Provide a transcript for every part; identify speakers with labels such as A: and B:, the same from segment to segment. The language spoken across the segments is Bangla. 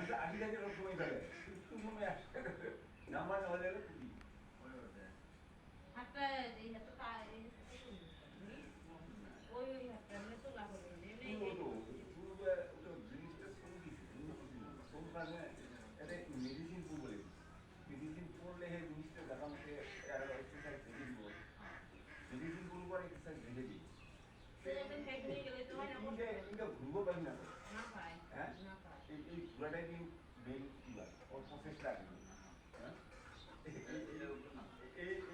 A: মানুষ 80 টাকা লোক সময় ফেলে তুমি 100 টাকা নাম্বার না হলে খুবই
B: হাতটা এই হাতটা কাজ ওই হাতটা মানে তো লাভ হবে
A: ওটা জিনিসটা সোম মানে এটা মেডিসিন ফুল বলে মেডিসিন পড়লে এই জিনিসটা দেখা মতে এক্সারসাইজ দেখে দিব মেডিসিন ফুল পরে এক্সারসাইজ দেখে দিব
B: সেটা ফেকনি গেলে তো হয় না
A: এটা ঘুরবো পারি না
B: না পায়
A: হ্যাঁ
B: না পায়
A: এই ঘোরাটাই কি মেইন কিবা ওর প্রসেসটা আছে হ্যাঁ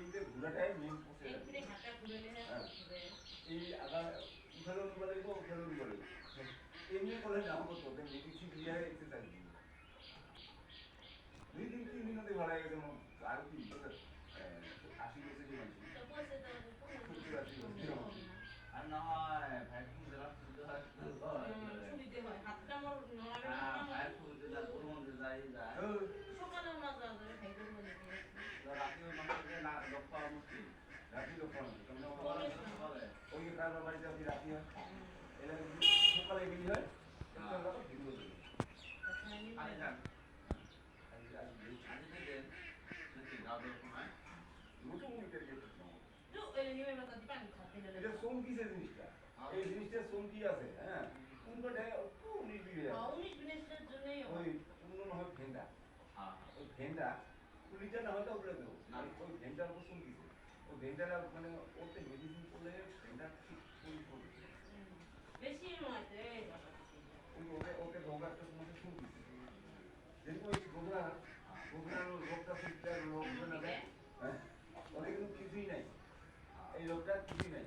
A: এইটা ঘোরাটাই মেইন প্রসেস
B: এই হাতটা ঘুরে নিয়ে
A: এই আবার উঠালো বলে গো উঠালো বলে এমনি করে নাও করতে মেডিসিন দিয়ে এক্সারসাইজ দিব 2-3 দিনতে ভালো হয়ে গেছে আর কি 80 বছরের মানুষ
C: আর না হয় ভ্যাকুম দেওয়া শুরু হয়
B: ছুটিতে হয় হাতটা আমার নড়াবে না
C: ভ্যাকুম দেওয়া পুরো যায় যায়
B: সকালে না যাবে খাইতে বলে
C: রাতে মানুষকে না রক্ষা মুশকিল
A: রাতে রক্ষা
C: বলে
A: ওই কারণে বাড়িতে আপনি রাতে হয় এরা সকালে বেরি হয়
C: আরে যান আজ থেকে যদি গাবে সময়
A: নতুন মিটার গেছে
B: তো এই নিয়ে মাথা দি পানি খাতে না
A: এটা সোম কিসের জিনিসটা এই জিনিসটা সোম কি আছে হ্যাঁ কোনটা একটু নিবিড়
B: উনিশ বিনেশের জন্যই
A: ওই পূর্ণ হয় ভেন্ডা
C: হ্যাঁ
A: ওই ভেন্ডা কুলিটা না হয়তো বলে দেবো না ওই ভেন্ডার উপর সোম কিসে ওই ভেন্ডারা মানে ওতে মেডিসিন করলে ভেন্ডা ঠিক ফুল করবে
B: বেশি নয় তে
A: ওই ওকে রোগাটা তোমাকে সোম কিসে যেরকম ওই গোগরা রোগটা সুবিধা রোগ না দেয় হ্যাঁ ওদের কিন্তু কিছুই নাই এই রোগটা কিছুই নাই